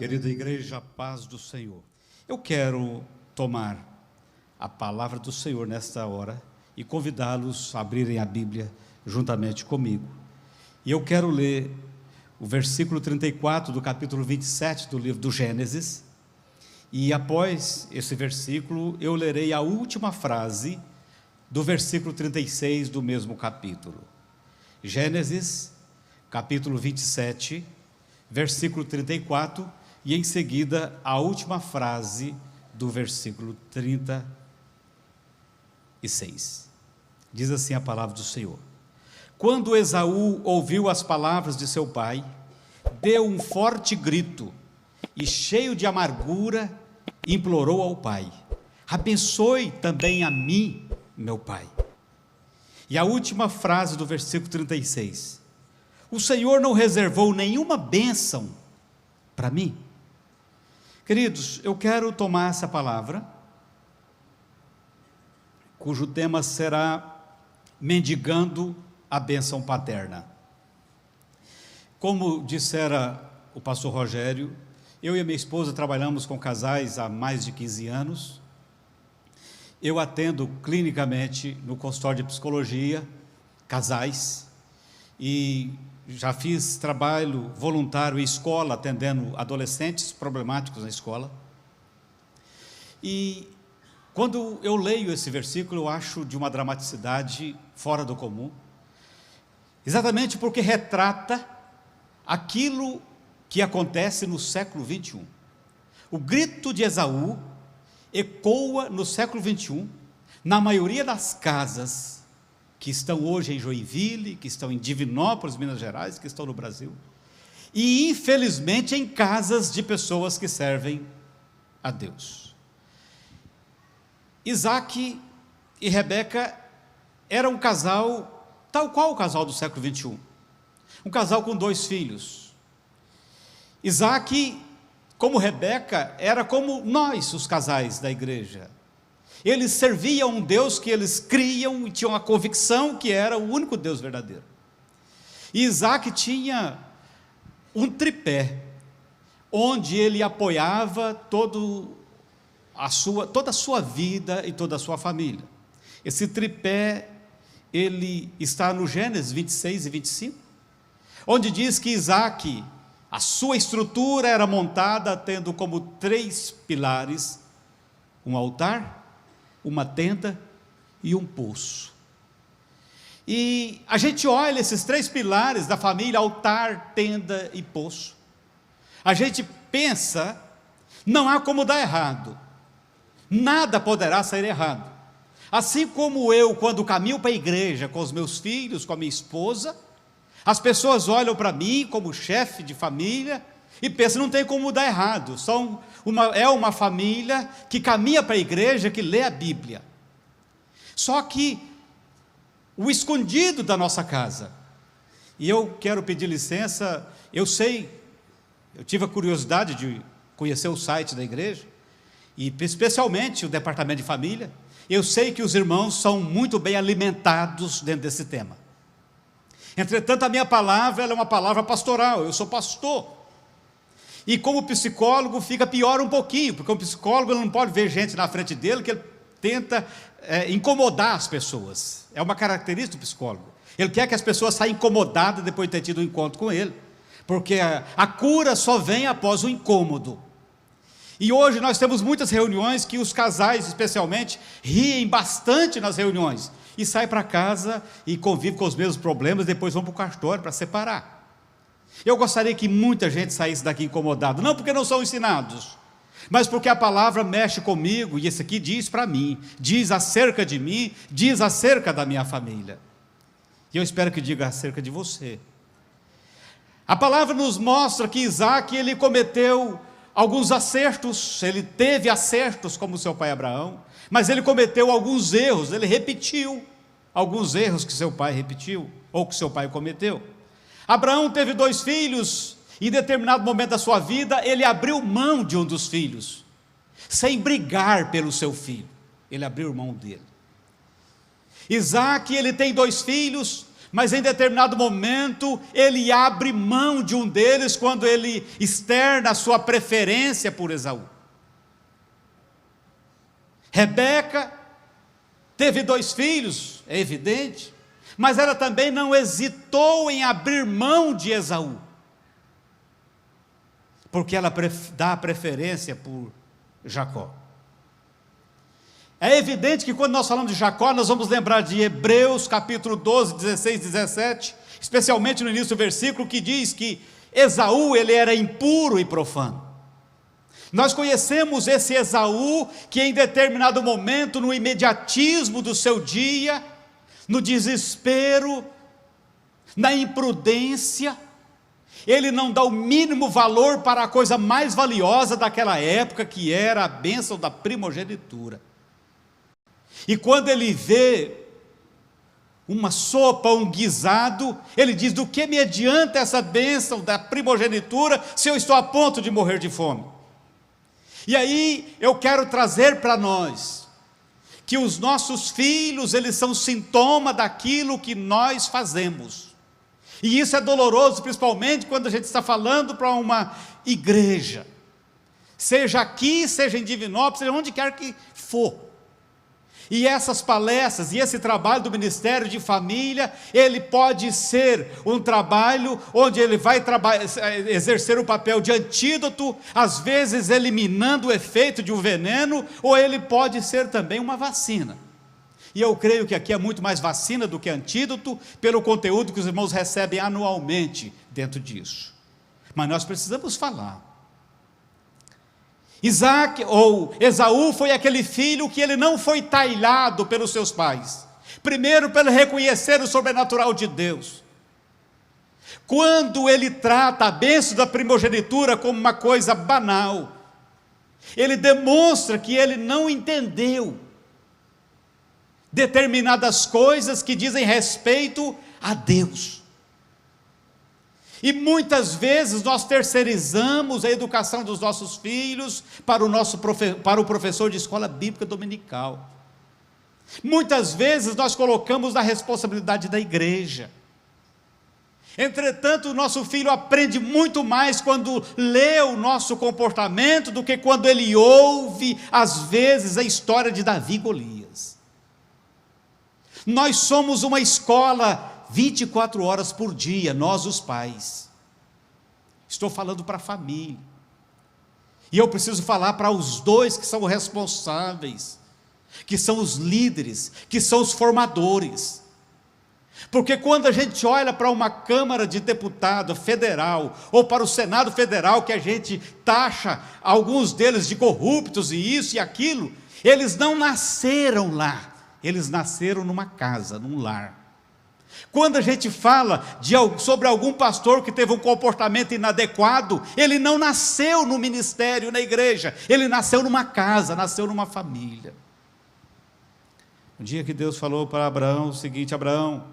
Querida igreja, a paz do Senhor. Eu quero tomar a palavra do Senhor nesta hora e convidá-los a abrirem a Bíblia juntamente comigo. E eu quero ler o versículo 34 do capítulo 27 do livro do Gênesis. E após esse versículo, eu lerei a última frase do versículo 36 do mesmo capítulo. Gênesis, capítulo 27, versículo 34, e em seguida a última frase do versículo 36. Diz assim a palavra do Senhor: Quando Esaú ouviu as palavras de seu pai, deu um forte grito e, cheio de amargura, implorou ao pai: abençoe também a mim, meu pai. E a última frase do versículo 36: o Senhor não reservou nenhuma bênção para mim? Queridos, eu quero tomar essa palavra, cujo tema será mendigando a bênção paterna. Como dissera o pastor Rogério, eu e a minha esposa trabalhamos com casais há mais de 15 anos. Eu atendo clinicamente no consultório de psicologia, casais, e já fiz trabalho voluntário em escola, atendendo adolescentes problemáticos na escola. E quando eu leio esse versículo, eu acho de uma dramaticidade fora do comum, exatamente porque retrata aquilo que acontece no século 21. O grito de Esaú ecoa no século 21, na maioria das casas que estão hoje em Joinville, que estão em Divinópolis, Minas Gerais, que estão no Brasil, e infelizmente em casas de pessoas que servem a Deus. Isaac e Rebeca eram um casal, tal qual o casal do século 21, um casal com 2 filhos. Isaac, como Rebeca, era como nós, os casais da igreja. Eles serviam um Deus que eles criam e tinham a convicção que era o único Deus verdadeiro. E Isaac tinha um tripé, onde ele apoiava toda a sua vida e toda a sua família. Esse tripé, ele está no Gênesis 26 e 25, onde diz que Isaac, a sua estrutura era montada tendo como 3 pilares: um altar, uma tenda e um poço. E a gente olha esses 3 pilares da família, altar, tenda e poço, a gente pensa, não há como dar errado, nada poderá sair errado. Assim como eu, quando caminho para a igreja com os meus filhos, com a minha esposa, as pessoas olham para mim como chefe de família e pensam, não tem como dar errado, é uma família que caminha para a igreja, que lê a Bíblia. Só que o escondido da nossa casa, e eu quero pedir licença, eu tive a curiosidade de conhecer o site da igreja, e especialmente o departamento de família. Eu sei que os irmãos são muito bem alimentados dentro desse tema. Entretanto, a minha palavra ela é uma palavra pastoral, eu sou pastor. E como psicólogo fica pior um pouquinho, porque o psicólogo ele não pode ver gente na frente dele que ele tenta incomodar as pessoas. É uma característica do psicólogo. Ele quer que as pessoas saiam incomodadas depois de ter tido um encontro com ele, porque a cura só vem após o incômodo. E hoje nós temos muitas reuniões que os casais, especialmente, riem bastante nas reuniões, e saem para casa e convivem com os mesmos problemas, depois vão para o cartório para separar. Eu gostaria que muita gente saísse daqui incomodada, não porque não são ensinados, mas porque a palavra mexe comigo, e esse aqui diz para mim, diz acerca de mim, diz acerca da minha família, e eu espero que diga acerca de você. A palavra nos mostra que Isaac, ele cometeu alguns acertos, ele teve acertos como seu pai Abraão, mas ele cometeu alguns erros, ele repetiu alguns erros que seu pai repetiu, ou que seu pai cometeu. Abraão teve 2 filhos, e em determinado momento da sua vida, ele abriu mão de um dos filhos, sem brigar pelo seu filho, ele abriu mão dele. Isaac, ele tem 2 filhos, Mas em determinado momento, ele abre mão de um deles quando ele externa a sua preferência por Esaú. Rebeca teve 2 filhos, é evidente, mas ela também não hesitou em abrir mão de Esaú, porque ela dá preferência por Jacó. É evidente que quando nós falamos de Jacó, nós vamos lembrar de Hebreus capítulo 12, 16, 17, especialmente no início do versículo, que diz que Esaú, ele era impuro e profano. Nós conhecemos esse Esaú, que em determinado momento, no imediatismo do seu dia, no desespero, na imprudência, ele não dá o mínimo valor para a coisa mais valiosa daquela época, que era a bênção da primogenitura. E quando ele vê uma sopa, um guisado, ele diz: do que me adianta essa bênção da primogenitura, se eu estou a ponto de morrer de fome? E aí eu quero trazer para nós, que os nossos filhos, eles são sintoma daquilo que nós fazemos. E isso é doloroso, principalmente quando a gente está falando para uma igreja, seja aqui, seja em Divinópolis, seja onde quer que for. E essas palestras, e esse trabalho do Ministério de Família, ele pode ser um trabalho onde ele vai exercer o papel de antídoto, às vezes eliminando o efeito de um veneno, ou ele pode ser também uma vacina. E eu creio que aqui é muito mais vacina do que antídoto, pelo conteúdo que os irmãos recebem anualmente dentro disso. Mas nós precisamos falar. Esaú foi aquele filho que ele não foi talhado pelos seus pais. Primeiro, pelo reconhecer o sobrenatural de Deus. Quando ele trata a bênção da primogenitura como uma coisa banal, ele demonstra que ele não entendeu determinadas coisas que dizem respeito a Deus. E muitas vezes nós terceirizamos a educação dos nossos filhos para o professor de escola bíblica dominical. Muitas vezes nós colocamos na responsabilidade da igreja. Entretanto, o nosso filho aprende muito mais quando lê o nosso comportamento do que quando ele ouve, às vezes, a história de Davi e Golias. Nós somos uma escola 24 horas por dia, nós os pais. Estou falando para a família. E eu preciso falar para os dois que são responsáveis, que são os líderes, que são os formadores. Porque quando a gente olha para uma Câmara de Deputado federal, ou para o Senado Federal, que a gente taxa alguns deles de corruptos e isso e aquilo, eles não nasceram lá, eles nasceram numa casa, num lar. Quando a gente fala sobre algum pastor que teve um comportamento inadequado, ele não nasceu no ministério, na igreja, ele nasceu numa casa, nasceu numa família. Um dia que Deus falou para Abraão o seguinte: Abraão,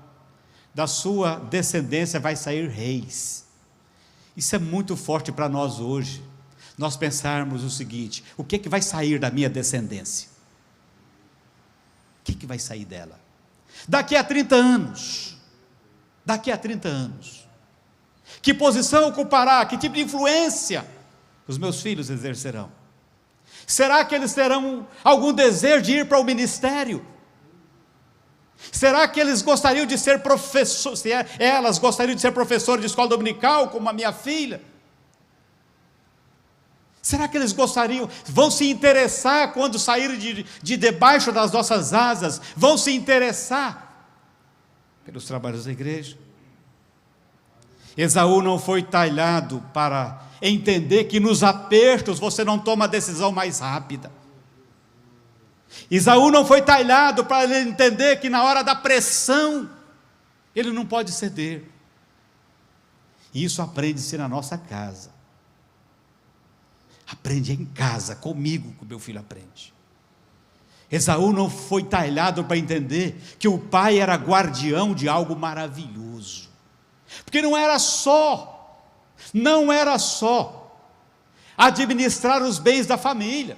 da sua descendência vai sair reis. Isso é muito forte para nós hoje, nós pensarmos o seguinte: o que vai sair da minha descendência? O que vai sair dela? Daqui a 30 anos, que posição ocupará, que tipo de influência os meus filhos exercerão? Será que eles terão algum desejo de ir para o ministério? Será que eles gostariam de ser professores, elas gostariam de ser professores de escola dominical, como a minha filha? Será que eles vão se interessar quando saírem de debaixo das nossas asas, vão se interessar pelos trabalhos da igreja? Esaú não foi talhado para entender que nos apertos você não toma a decisão mais rápida. Esaú não foi talhado para ele entender que na hora da pressão ele não pode ceder. E isso aprende-se na nossa casa. Aprende em casa, comigo que o meu filho aprende. Esaú não foi talhado para entender que o pai era guardião de algo maravilhoso. Porque não era só administrar os bens da família.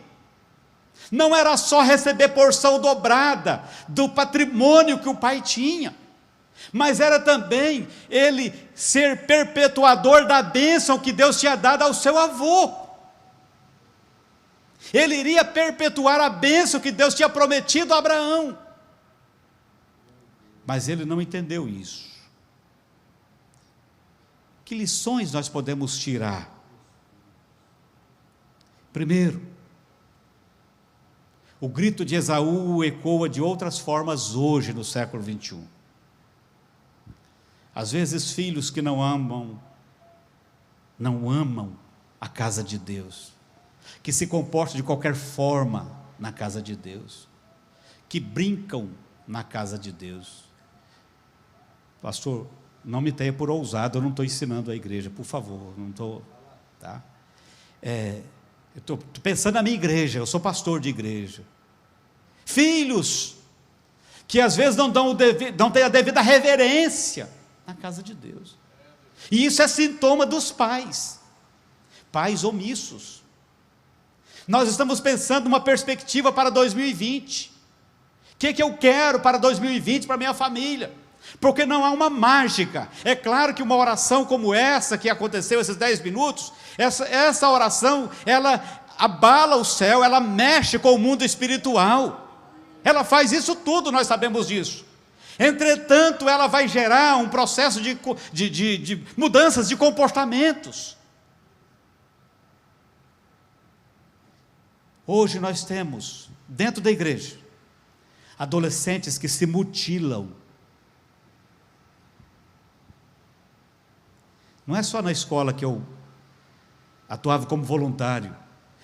Não era só receber porção dobrada do patrimônio que o pai tinha. mas era também ele ser perpetuador da bênção que Deus tinha dado ao seu avô. Ele iria perpetuar a bênção que Deus tinha prometido a Abraão. Mas ele não entendeu isso. Que lições nós podemos tirar? Primeiro, o grito de Esaú ecoa de outras formas hoje no século 21. Às vezes filhos que não amam a casa de Deus, que se comportam de qualquer forma na casa de Deus, que brincam na casa de Deus. Pastor, não me tenha por ousado, eu não estou ensinando a igreja, por favor, não estou, tá? Eu estou pensando na minha igreja, eu sou pastor de igreja. Filhos que às vezes não têm a devida reverência na casa de Deus. E isso é sintoma dos pais omissos. Nós estamos pensando numa perspectiva para 2020. O que eu quero para 2020 para minha família? Porque não há uma mágica. É claro que uma oração como essa que aconteceu esses 10 minutos, essa oração, ela abala o céu, ela mexe com o mundo espiritual. Ela faz isso tudo, nós sabemos disso. Entretanto, ela vai gerar um processo de mudanças de comportamentos. Hoje nós temos, dentro da igreja, adolescentes que se mutilam. Não é só na escola que eu atuava como voluntário,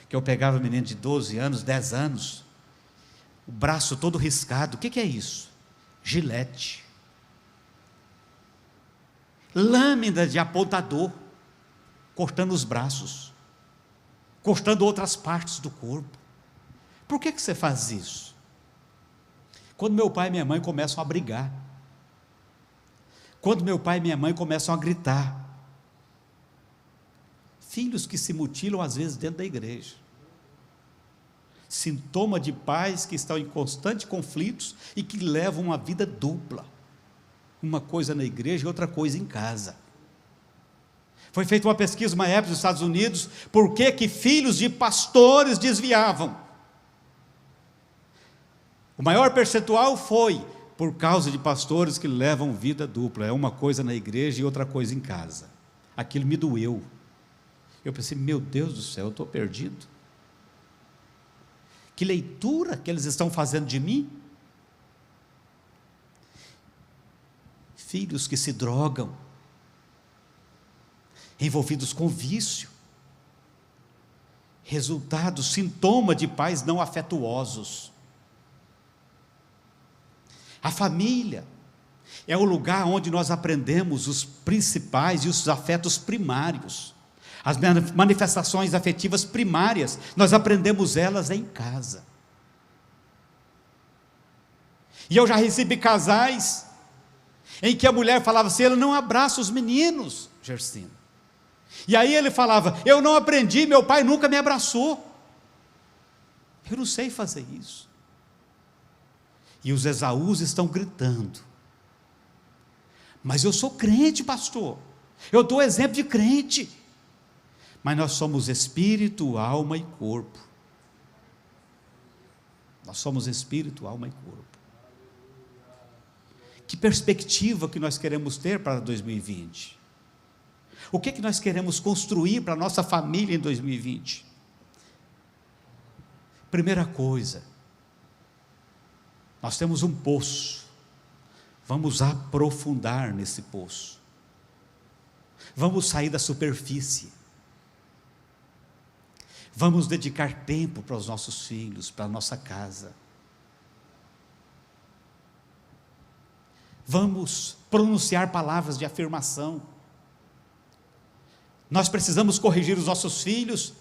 que eu pegava menino de 12 anos, 10 anos, o braço todo riscado. O que é isso? Gilete. Lâmina de apontador, cortando os braços, cortando outras partes do corpo. Por que você faz isso? Quando meu pai e minha mãe começam a brigar, quando meu pai e minha mãe começam a gritar, filhos que se mutilam às vezes dentro da igreja, sintoma de pais que estão em constantes conflitos e que levam uma vida dupla, uma coisa na igreja e outra coisa em casa. Foi feita uma pesquisa uma época nos Estados Unidos, por que filhos de pastores desviavam? O maior percentual foi por causa de pastores que levam vida dupla, é uma coisa na igreja e outra coisa em casa. Aquilo me doeu. Eu pensei, meu Deus do céu, eu estou perdido. Que leitura que eles estão fazendo de mim? Filhos que se drogam, envolvidos com vício, resultado, sintoma de pais não afetuosos. A família é o lugar onde nós aprendemos os principais e os afetos primários. As manifestações afetivas primárias, nós aprendemos elas em casa. E eu já recebi casais em que a mulher falava assim, ela não abraça os meninos, Gersino. E aí ele falava, eu não aprendi, meu pai nunca me abraçou. Eu não sei fazer isso. E os Esaús estão gritando, mas eu sou crente, pastor, eu dou exemplo de crente. Mas nós somos espírito, alma e corpo. Nós somos espírito, alma e corpo. Que perspectiva que nós queremos ter para 2020? O que nós queremos construir para a nossa família em 2020? Primeira coisa, nós temos um poço. Vamos aprofundar nesse poço. Vamos sair da superfície. Vamos dedicar tempo para os nossos filhos, para a nossa casa. Vamos pronunciar palavras de afirmação. Nós precisamos corrigir os nossos filhos,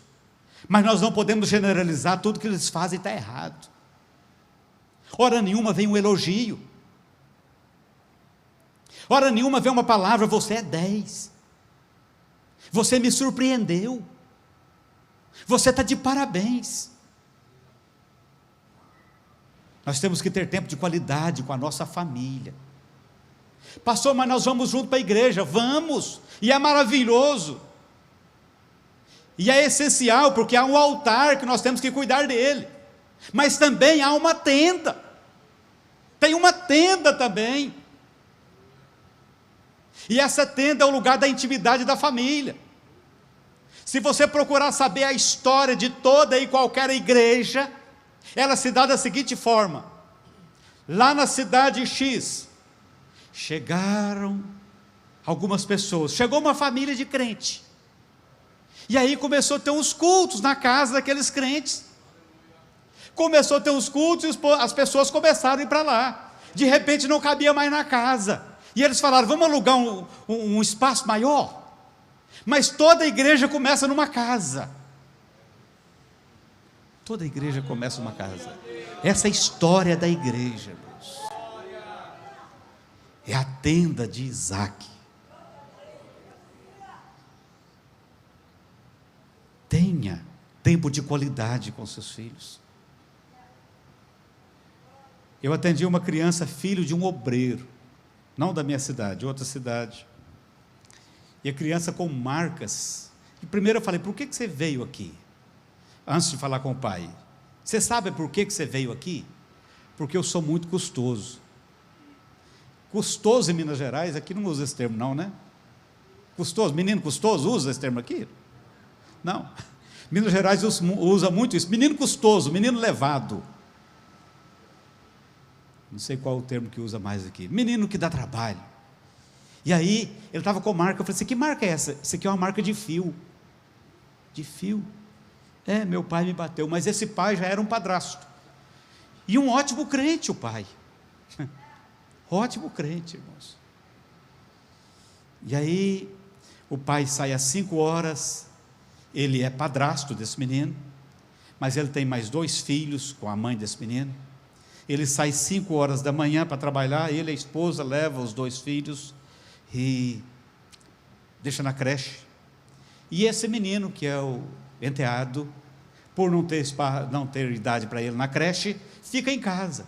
mas nós não podemos generalizar, tudo que eles fazem está errado. Hora nenhuma vem um elogio. Hora nenhuma vem uma palavra, você é 10. Você me surpreendeu. Você está de parabéns. Nós temos que ter tempo de qualidade com a nossa família. Pastor, mas nós vamos junto para a igreja. Vamos, e é maravilhoso, e é essencial, porque há um altar que nós temos que cuidar dele, mas também há uma tenda, tem uma tenda também, e essa tenda é o lugar da intimidade da família. Se você procurar saber a história de toda e qualquer igreja, ela se dá da seguinte forma: lá na cidade X, chegaram algumas pessoas, chegou uma família de crente, e aí começou a ter uns cultos na casa daqueles crentes, começou a ter uns cultos, e as pessoas começaram a ir para lá, de repente não cabia mais na casa, e eles falaram, vamos alugar um espaço maior, mas toda a igreja começa numa casa, toda a igreja começa numa casa, essa é a história da igreja, irmãos, é a tenda de Isaac. Tenha tempo de qualidade com seus filhos. Eu atendi uma criança, filho de um obreiro, não da minha cidade, outra cidade, e a criança com marcas, e primeiro eu falei, por que você veio aqui? Antes de falar com o pai, você sabe por que você veio aqui? Porque eu sou muito custoso. Custoso em Minas Gerais, aqui não usa esse termo não, né? Custoso, menino custoso, usa esse termo aqui? Não, Minas Gerais usa muito isso, menino custoso, menino levado, não sei qual o termo que usa mais aqui, menino que dá trabalho. E aí, ele estava com marca, eu falei assim, que marca é essa? Isso aqui é uma marca de fio, meu pai me bateu, mas esse pai já era um padrasto, e um ótimo crente o pai, ótimo crente, irmãos. E aí, o pai sai às 5 horas, ele é padrasto desse menino, mas ele tem mais 2 filhos com a mãe desse menino, ele sai 5 horas da manhã para trabalhar, ele e a esposa leva os 2 filhos, e deixa na creche, e esse menino que é o enteado, por não ter idade para ele na creche, fica em casa,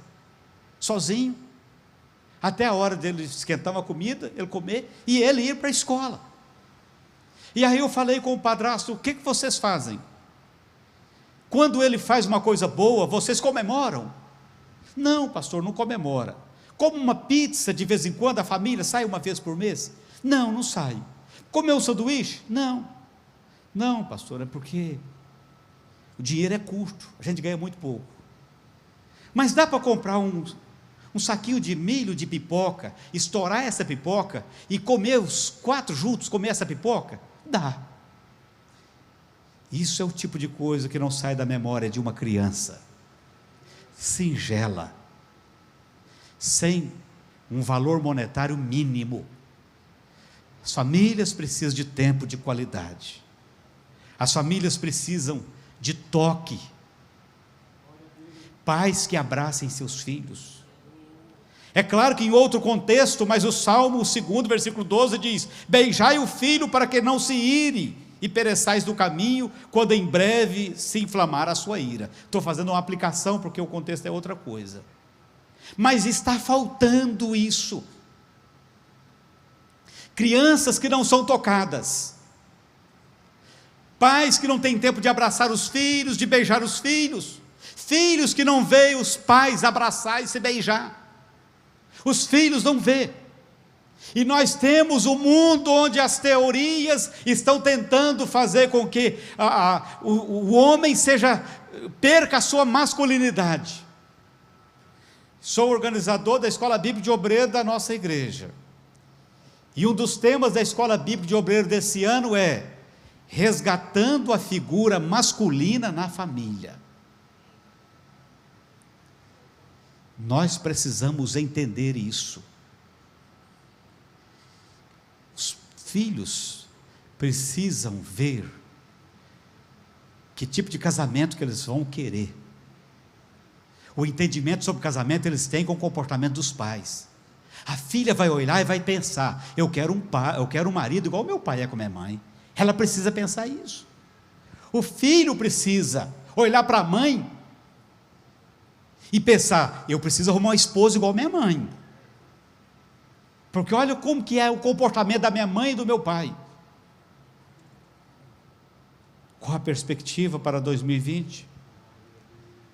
sozinho, até a hora dele esquentar uma comida, ele comer, e ele ir para a escola. E aí eu falei com o padrasto, o que vocês fazem? Quando ele faz uma coisa boa, vocês comemoram? Não, pastor, não comemora. Como uma pizza de vez em quando, a família sai uma vez por mês? Não, não sai. Comeu um sanduíche? Não, pastor, é porque o dinheiro é curto, a gente ganha muito pouco. Mas dá para comprar um saquinho de milho de pipoca, estourar essa pipoca e comer os 4 juntos, comer essa pipoca? Dá. Isso é o tipo de coisa que não sai da memória de uma criança, singela, sem um valor monetário mínimo. As famílias precisam de tempo de qualidade, as famílias precisam de toque, pais que abracem seus filhos. É claro que em outro contexto, mas o Salmo 2, versículo 12 diz, beijai o filho para que não se ire, e pereçais do caminho, quando em breve se inflamar a sua ira. Estou fazendo uma aplicação, porque o contexto é outra coisa, mas está faltando isso, crianças que não são tocadas, pais que não têm tempo de abraçar os filhos, de beijar os filhos, filhos que não veem os pais abraçar e se beijar, os filhos não vê. E nós temos um mundo onde as teorias estão tentando fazer com que o homem perca a sua masculinidade. Sou organizador da Escola Bíblica de Obreiro da nossa igreja, e um dos temas da Escola Bíblica de Obreiro desse ano é resgatando a figura masculina na família. Nós precisamos entender isso. Os filhos precisam ver que tipo de casamento que eles vão querer. O entendimento sobre casamento eles têm com o comportamento dos pais. A filha vai olhar e vai pensar, eu quero um marido igual meu pai é com minha mãe. Ela precisa pensar isso. O filho precisa olhar para a mãe e pensar, eu preciso arrumar uma esposa igual minha mãe. Porque olha como que é o comportamento da minha mãe e do meu pai. Qual a perspectiva para 2020?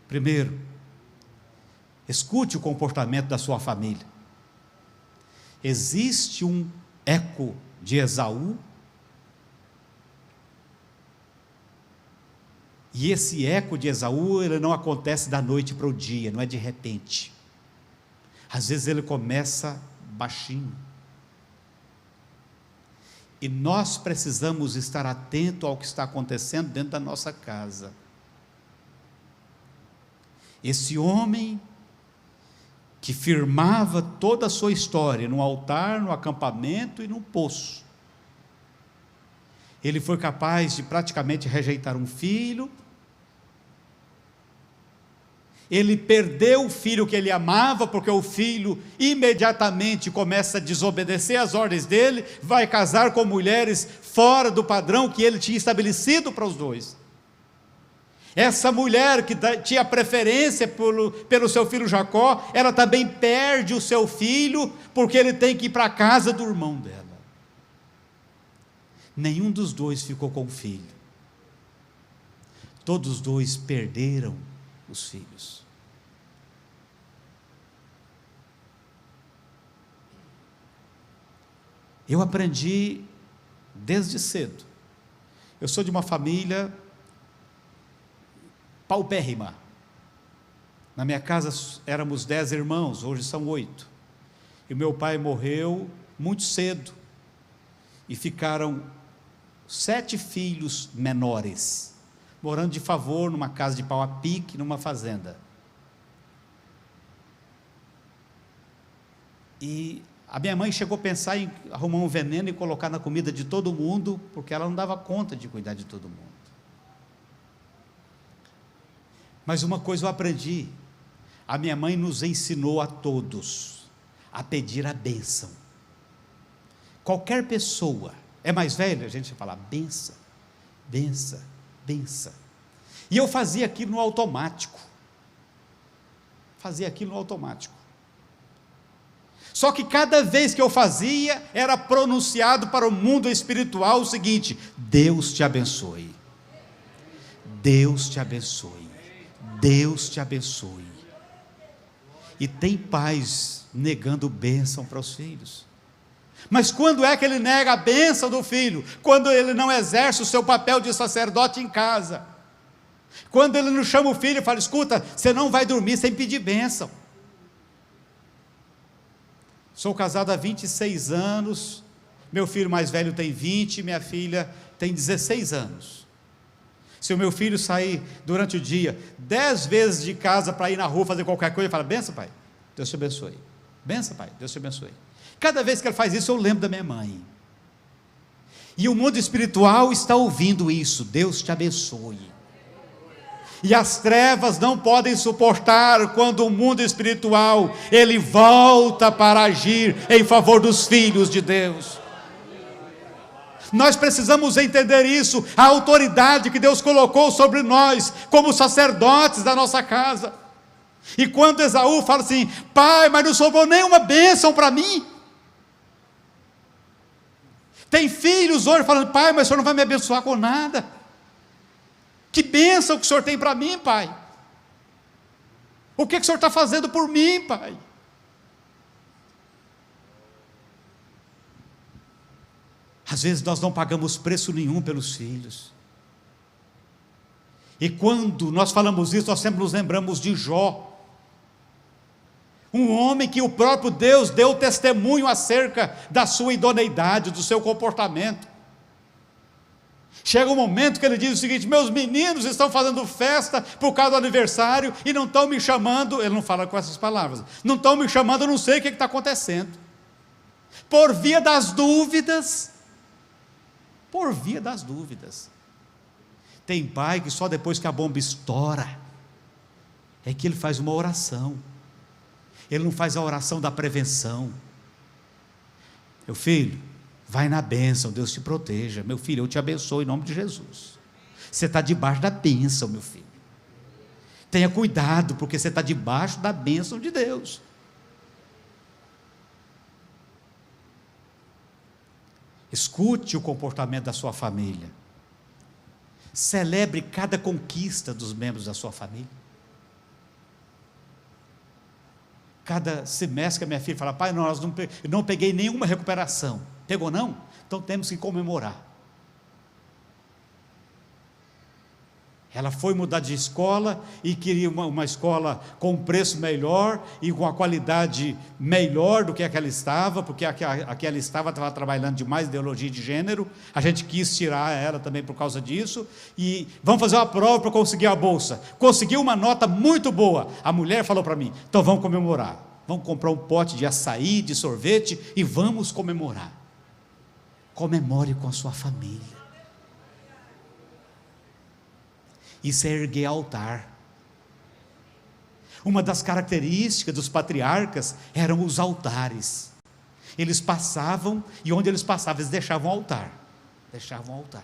Primeiro, escute o comportamento da sua família. Existe um eco de Esaú? E esse eco de Esaú, ele não acontece da noite para o dia, não é de repente. Às vezes ele começa baixinho. E nós precisamos estar atentos ao que está acontecendo dentro da nossa casa. Esse homem que firmava toda a sua história no altar, no acampamento e no poço, ele foi capaz de praticamente rejeitar um filho. Ele perdeu o filho que ele amava, porque o filho imediatamente começa a desobedecer às ordens dele, vai casar com mulheres fora do padrão que ele tinha estabelecido para os dois. Essa mulher que tinha preferência pelo seu filho Jacó, ela também perde o seu filho, porque ele tem que ir para a casa do irmão dela. Nenhum dos dois ficou com o filho. Todos os dois perderam os filhos. Eu aprendi desde cedo. Eu sou de uma família paupérrima. Na minha casa éramos 10 irmãos, hoje são 8. E meu pai morreu muito cedo. E ficaram 7 filhos menores, morando de favor numa casa de pau a pique, numa fazenda. E a minha mãe chegou a pensar em arrumar um veneno e colocar na comida de todo mundo, porque ela não dava conta de cuidar de todo mundo. Mas uma coisa eu aprendi: a minha mãe nos ensinou a todos a pedir a bênção. Qualquer pessoa é mais velha, a gente fala bença, bença, bença. E eu fazia aquilo no automático. Só que cada vez que eu fazia, era pronunciado para o mundo espiritual o seguinte: Deus te abençoe, Deus te abençoe, Deus te abençoe. E tem pais negando bênção para os filhos. Mas quando é que ele nega a bênção do filho? Quando ele não exerce o seu papel de sacerdote em casa. Quando ele não chama o filho e fala: escuta, você não vai dormir sem pedir bênção. Sou casado há 26 anos, meu filho mais velho tem 20, minha filha tem 16 anos. Se o meu filho sair durante o dia 10 vezes de casa para ir na rua fazer qualquer coisa, ele fala: benção, pai, Deus te abençoe. Benção, pai, Deus te abençoe. Cada vez que ele faz isso, eu lembro da minha mãe. E o mundo espiritual está ouvindo isso: Deus te abençoe. E as trevas não podem suportar quando o mundo espiritual, ele volta para agir em favor dos filhos de Deus. Nós precisamos entender isso, a autoridade que Deus colocou sobre nós, como sacerdotes da nossa casa. E quando Esaú fala assim: pai, mas não sobrou nenhuma bênção para mim. Tem filhos hoje falando: pai, mas o senhor não vai me abençoar com nada. Que bênção que o senhor tem para mim, pai? O que o senhor está fazendo por mim, pai? Às vezes nós não pagamos preço nenhum pelos filhos. E quando nós falamos isso, nós sempre nos lembramos de Jó. Um homem que o próprio Deus deu testemunho acerca da sua idoneidade, do seu comportamento. Chega um momento que ele diz o seguinte: meus meninos estão fazendo festa por causa do aniversário e não estão me chamando. Ele não fala com essas palavras: não estão me chamando, eu não sei o que está acontecendo. Por via das dúvidas. Tem pai que só depois que a bomba estoura é que ele faz uma oração. Ele não faz a oração da prevenção. Meu filho, vai na bênção, Deus te proteja. Meu filho, eu te abençoo em nome de Jesus. Você está debaixo da bênção, meu filho. Tenha cuidado, porque você está debaixo da bênção de Deus. Escute o comportamento da sua família. Celebre cada conquista dos membros da sua família. Cada semestre que a minha filha fala: pai, nós não peguei nenhuma recuperação. Pegou não? Então temos que comemorar. Ela foi mudar de escola e queria uma escola com um preço melhor e com a qualidade melhor do que aquela estava, porque aquela estava trabalhando demais ideologia de gênero. A gente quis tirar ela também por causa disso. E vamos fazer uma prova para conseguir a bolsa. Conseguiu uma nota muito boa. A mulher falou para mim: então vamos comemorar. Vamos comprar um pote de açaí, de sorvete e vamos comemorar. Comemore com a sua família. Isso é erguer altar. Uma das características dos patriarcas eram os altares. Eles passavam, e onde eles passavam, eles deixavam altar. Deixavam altar.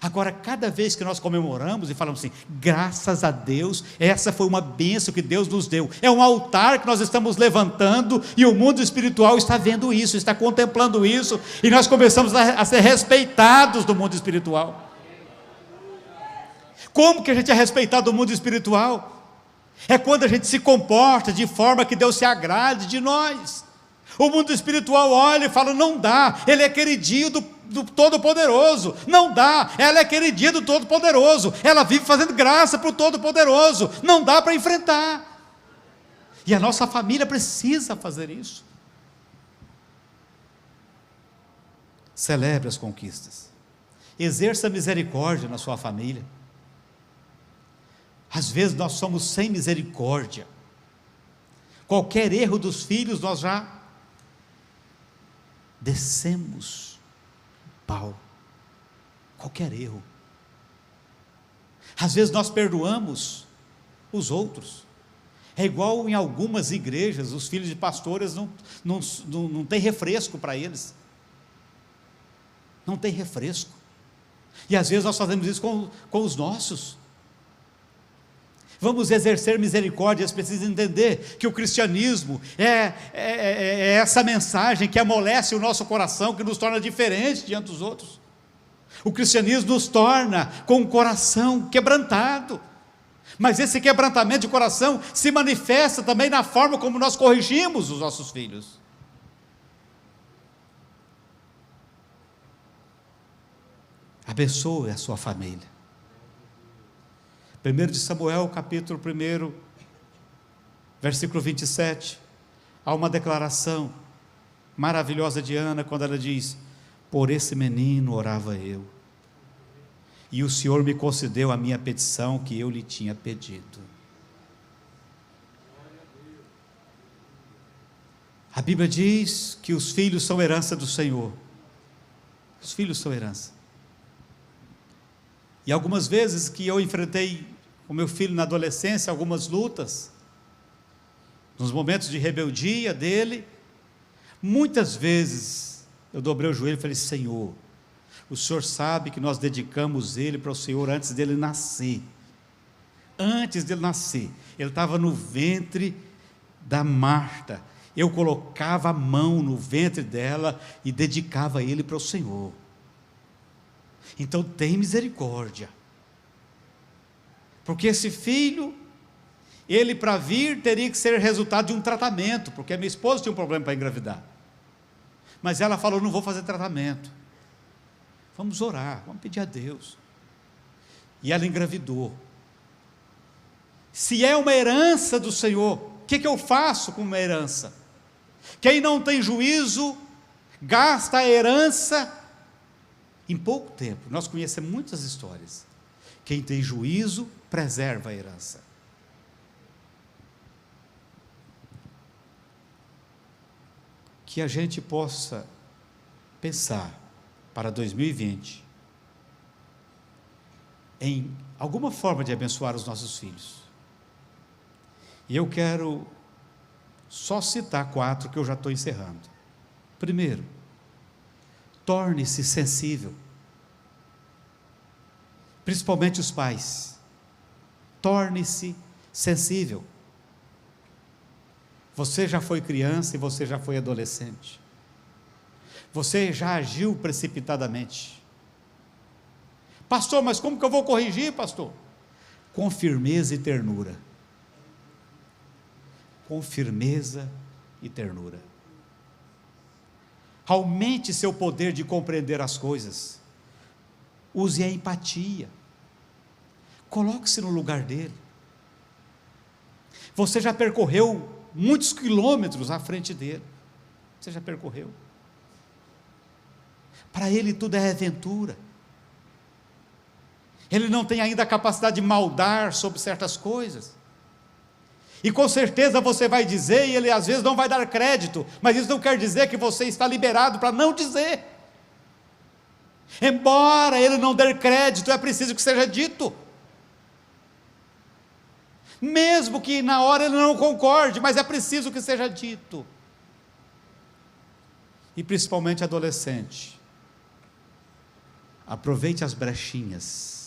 Agora, cada vez que nós comemoramos e falamos assim: graças a Deus, essa foi uma bênção que Deus nos deu. É um altar que nós estamos levantando, e o mundo espiritual está vendo isso, está contemplando isso, e nós começamos a ser respeitados do mundo espiritual. Como que a gente é respeitado do mundo espiritual? É quando a gente se comporta de forma que Deus se agrade de nós. O mundo espiritual olha e fala: não dá, ele é queridinho do Todo-Poderoso. Não dá, ela é queridinha do Todo-Poderoso. Ela vive fazendo graça para o Todo-Poderoso. Não dá para enfrentar. E a nossa família precisa fazer isso. Celebre as conquistas. Exerça misericórdia na sua família. Às vezes nós somos sem misericórdia. Qualquer erro dos filhos nós já descemos o pau. Qualquer erro. Às vezes nós perdoamos os outros. É igual em algumas igrejas, os filhos de pastores não tem refresco para eles. Não tem refresco. E às vezes nós fazemos isso com os nossos. Vamos exercer misericórdia. Eles precisam entender que o cristianismo é essa mensagem que amolece o nosso coração, que nos torna diferentes diante dos outros. O cristianismo nos torna com um coração quebrantado, mas esse quebrantamento de coração se manifesta também na forma como nós corrigimos os nossos filhos. Abençoe a sua família. 1 de Samuel, capítulo 1, versículo 27, há uma declaração maravilhosa de Ana, quando ela diz: por esse menino orava eu, e o Senhor me concedeu a minha petição que eu lhe tinha pedido. A Bíblia diz que os filhos são herança do Senhor. Os filhos são herança. E algumas vezes que eu enfrentei o meu filho na adolescência, algumas lutas, nos momentos de rebeldia dele, muitas vezes eu dobrei o joelho e falei: Senhor, o Senhor sabe que nós dedicamos ele para o Senhor antes dele nascer. Antes dele nascer, ele estava no ventre da Marta, eu colocava a mão no ventre dela e dedicava ele para o Senhor. Então tem misericórdia, porque esse filho, ele para vir teria que ser resultado de um tratamento, porque a minha esposa tinha um problema para engravidar, mas ela falou: não vou fazer tratamento, vamos orar, vamos pedir a Deus, e ela engravidou. Se é uma herança do Senhor, o que eu faço com uma herança? Quem não tem juízo, gasta a herança em pouco tempo. Nós conhecemos muitas histórias. Quem tem juízo, preserva a herança. Que a gente possa pensar para 2020 em alguma forma de abençoar os nossos filhos. E eu quero só citar 4 que eu já estou encerrando. Primeiro, torne-se sensível. Principalmente os pais. Torne-se sensível. Você já foi criança e você já foi adolescente. Você já agiu precipitadamente. Pastor, mas como que eu vou corrigir, pastor? Com firmeza e ternura. Com firmeza e ternura. Aumente seu poder de compreender as coisas. Use a empatia. Coloque-se no lugar dele. Você já percorreu muitos quilômetros à frente dele. Você já percorreu. Para ele tudo é aventura. Ele não tem ainda a capacidade de maldar sobre certas coisas. E com certeza você vai dizer, e ele às vezes não vai dar crédito, mas isso não quer dizer que você está liberado para não dizer. Embora ele não dê crédito, é preciso que seja dito. Mesmo que na hora ele não concorde, mas é preciso que seja dito. E principalmente adolescente, aproveite as brechinhas.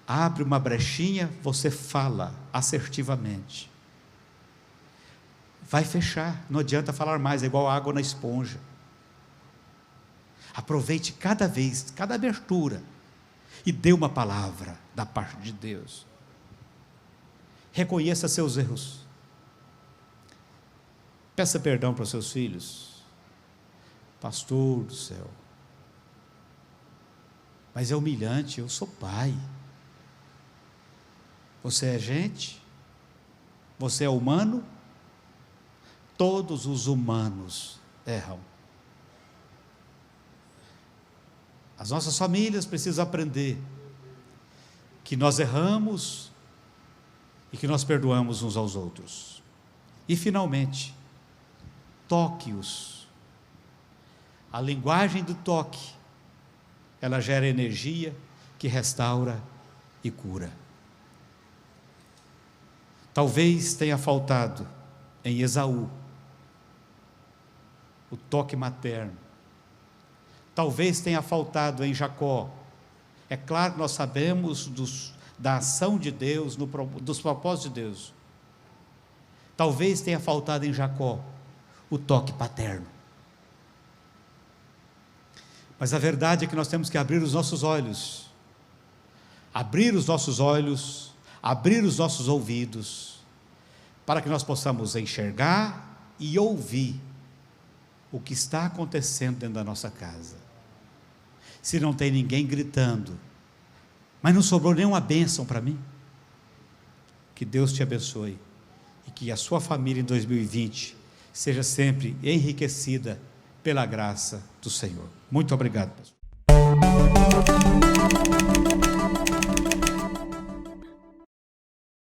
Abre uma brechinha, você fala assertivamente. Vai fechar, não adianta falar mais, é igual água na esponja. Aproveite cada vez, cada abertura, e dê uma palavra da parte de Deus. Reconheça seus erros. Peça perdão para os seus filhos. Pastor do céu, mas é humilhante, eu sou pai. Você é gente? Você é humano? Todos os humanos erram. As nossas famílias precisam aprender que nós erramos e que nós perdoamos uns aos outros. E finalmente, toque-os. A linguagem do toque, ela gera energia que restaura e cura. Talvez tenha faltado em Esaú o toque materno. Talvez tenha faltado em Jacó. É claro que nós sabemos da ação de Deus, dos propósitos de Deus. Talvez tenha faltado em Jacó o toque paterno. Mas a verdade é que nós temos que abrir os nossos olhos. Abrir os nossos olhos, abrir os nossos ouvidos, para que nós possamos enxergar e ouvir o que está acontecendo dentro da nossa casa. Se não tem ninguém gritando, mas não sobrou nenhuma bênção para mim, que Deus te abençoe, e que a sua família em 2020 seja sempre enriquecida pela graça do Senhor. Muito obrigado, pastor.